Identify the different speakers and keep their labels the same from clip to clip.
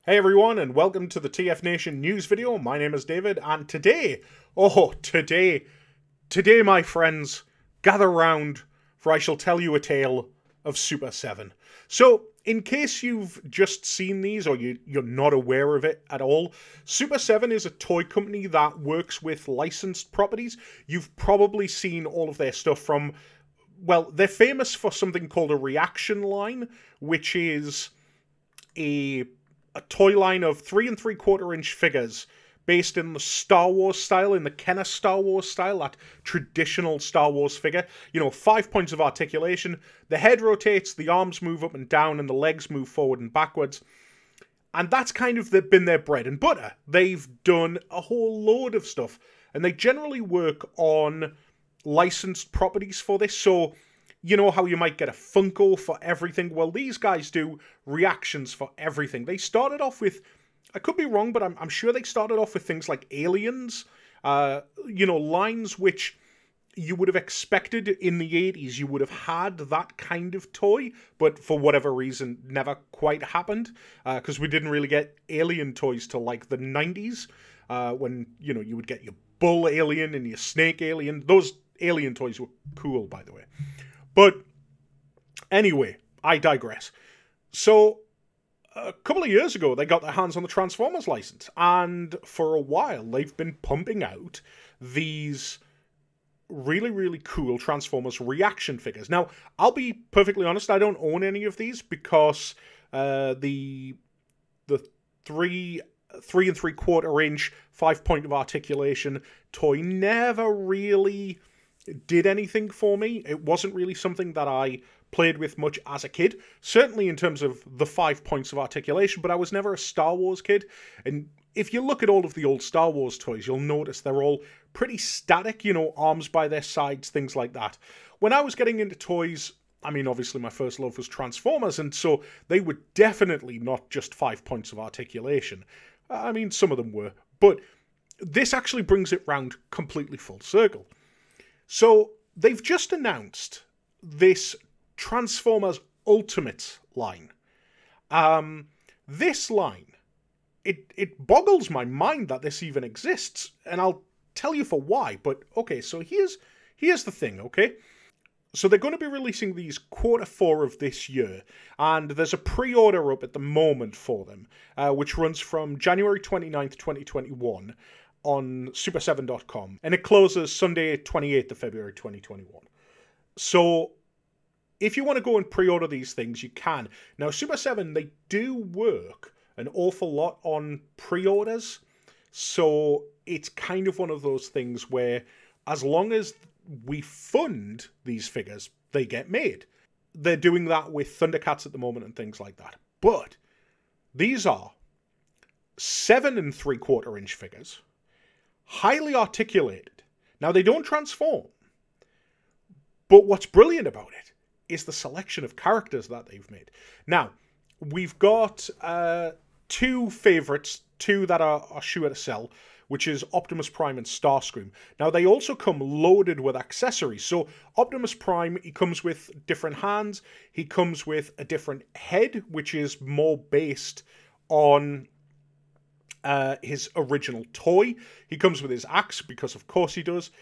Speaker 1: Hey everyone, and welcome to the TF Nation news video. My name is David, and today, today, my friends, gather round, for I shall tell you a tale of Super 7. So, in case you've just seen these, or you're not aware of it at all, Super 7 is a toy company that works with licensed properties. You've probably seen all of their stuff from, well, they're famous for something called a reaction line, which is a toy line of 3 3/4 inch figures based in the Star Wars style, in the Kenner Star Wars style, that traditional Star Wars figure. You know, 5 points of articulation, the head rotates, the arms move up and down, and the legs move forward and backwards. And that's kind of been their bread and butter. They've done a whole load of stuff, and they generally work on licensed properties for this. So, you know how you might get a Funko for everything? Well, these guys do reactions for everything. They started off with, I could be wrong, but I'm sure they started off with things like Aliens, you know, lines which you would have expected in the 80s. You would have had that kind of toy, but for whatever reason, never quite happened, because we didn't really get alien toys till like the 90s, when, you know, you would get your bull alien and your snake alien. Those alien toys were cool, by the way. But anyway, I digress. So, a couple of years ago, they got their hands on the Transformers license, and for a while, they've been pumping out these really, really cool Transformers reaction figures. Now, I'll be perfectly honest, I don't own any of these because the 3 3/4 inch 5 point of articulation toy never really did anything for me. It wasn't really something that I played with much as a kid, certainly in terms of the 5 points of articulation, but I was never a Star Wars kid. And if you look at all of the old Star Wars toys, you'll notice they're all pretty static, you know, arms by their sides, things like that. When I was getting into toys, I mean, obviously my first love was Transformers, and so they were definitely not just 5 points of articulation. I mean, some of them were, but this actually brings it round completely full circle. So, they've just announced this Transformers Ultimate line. This line, it boggles my mind that this even exists, and I'll tell you for why, but okay, so here's the thing, okay? So they're going to be releasing these Q4 of this year, and there's a pre-order up at the moment for them, which runs from January 29th, 2021, on super7.com, and it closes Sunday 28th of February 2021. So if you want to go and pre-order these things, you can. Now, Super 7, they do work an awful lot on pre-orders, so it's kind of one of those things where as long as we fund these figures, they get made. They're doing that with Thundercats at the moment and things like that. But these are 7 3/4 inch figures, highly articulated. Now, they don't transform, but what's brilliant about it is the selection of characters that they've made. Now, we've got two favourites, two that are sure to sell, which is Optimus Prime and Starscream. Now, they also come loaded with accessories. So, Optimus Prime, he comes with different hands. He comes with a different head, which is more based on his original toy. He comes with his axe, because of course he does.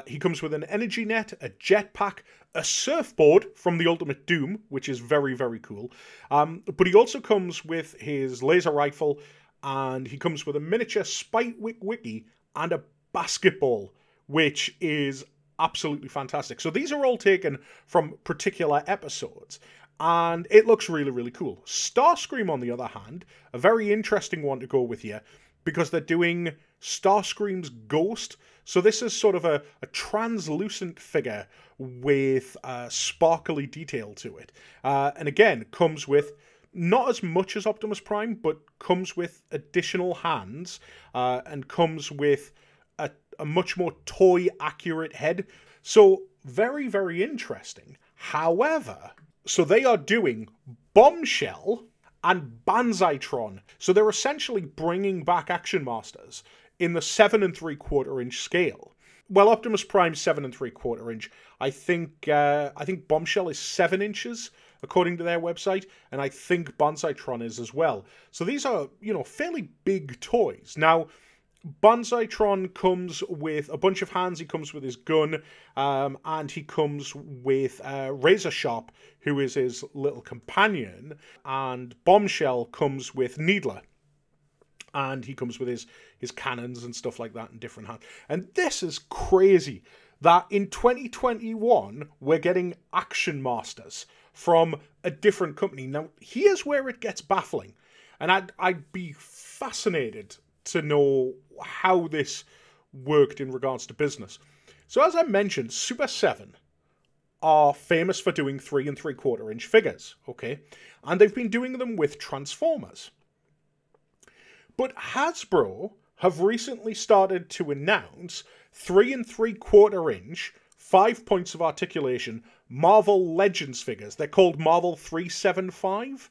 Speaker 1: He comes with an energy net, a jetpack, a surfboard from the Ultimate Doom, which is very, very cool. But he also comes with his laser rifle, and he comes with a miniature Spikewick Wiki and a basketball, which is absolutely fantastic. So these are all taken from particular episodes, and it looks really, really cool. Starscream, on the other hand, a very interesting one to go with here, because they're doing Starscream's Ghost. So this is sort of a translucent figure with sparkly detail to it. And again, comes with not as much as Optimus Prime, but comes with additional hands, and comes with a much more toy-accurate head. So, very, very interesting. However, so they are doing Bombshell and Bonsaitron. So they're essentially bringing back Action Masters in the 7 3/4 inch scale. Well, Optimus Prime's 7 3/4 inch. I think Bombshell is 7 inches. according to their website, and I think Bonsaitron is as well. So these are, you know, fairly big toys. Now, Bonsaitron comes with a bunch of hands. He comes with his gun, and he comes with Razor Sharp, who is his little companion, and Bombshell comes with Needler, and he comes with his cannons and stuff like that in different hands. And this is crazy that in 2021 we're getting Action Masters from a different company. Now, here's where it gets baffling, and I'd be fascinated to know how this worked in regards to business. So as I mentioned, Super 7 are famous for doing 3 3/4 inch figures, okay? And they've been doing them with Transformers. But Hasbro have recently started to announce 3 3/4 inch, 5 points of articulation Marvel Legends figures. They're called Marvel 375.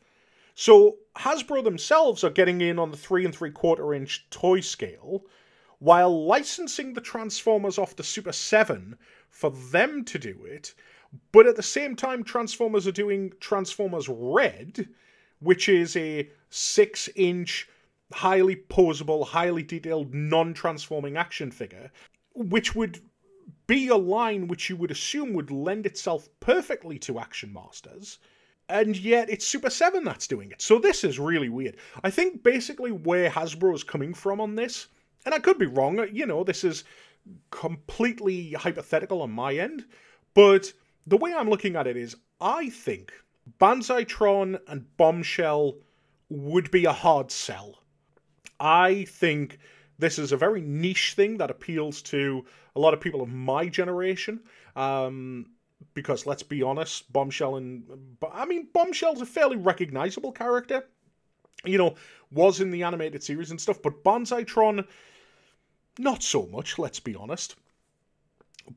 Speaker 1: So Hasbro themselves are getting in on the 3 3/4 inch toy scale, while licensing the Transformers off to Super 7 for them to do it. But at the same time, Transformers are doing Transformers Red, which is a 6 inch, highly posable, highly detailed, non-transforming action figure, which would be a line which you would assume would lend itself perfectly to Action Masters. And yet it's Super 7 that's doing it. So this is really weird. I think basically where Hasbro is coming from on this, and I could be wrong, you know, this is completely hypothetical on my end, but the way I'm looking at it is, I think Bonsaitron and Bombshell would be a hard sell. I think this is a very niche thing that appeals to a lot of people of my generation. Because let's be honest, Bombshell's a fairly recognizable character. You know, was in the animated series and stuff, but Bonsaitron, not so much, let's be honest.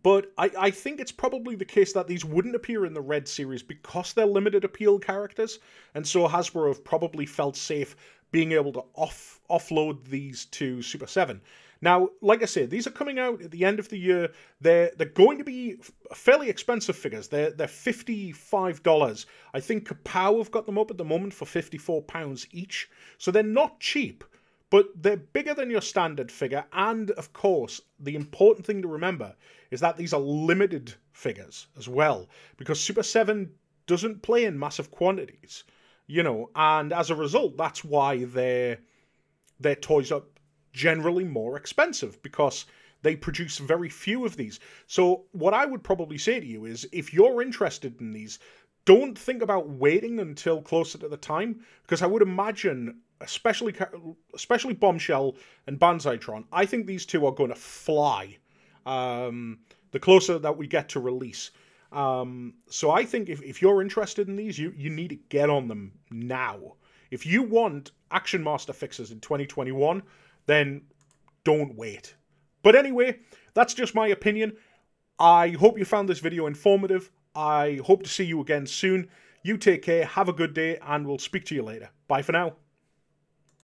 Speaker 1: But I think it's probably the case that these wouldn't appear in the Red series because they're limited appeal characters, and so Hasbro have probably felt safe being able to offload these to Super 7. Now, like I said, these are coming out at the end of the year. They're going to be fairly expensive figures. They're $55. I think Kapow have got them up at the moment for £54 each. So they're not cheap, but they're bigger than your standard figure. And, of course, the important thing to remember is that these are limited figures as well, because Super 7 doesn't play in massive quantities, you know, and as a result, that's why their toys are generally more expensive, because they produce very few of these. So what I would probably say to you is, if you're interested in these, don't think about waiting until closer to the time, because I would imagine, especially Bombshell and Bonsaitron, I think these two are going to fly the closer that we get to release. So I think if you're interested in these, you need to get on them now. If you want Action Master fixes in 2021, then don't wait. But anyway, that's just my opinion. I hope you found this video informative. I hope to see you again soon. You take care, have a good day, and we'll speak to you later. Bye for now.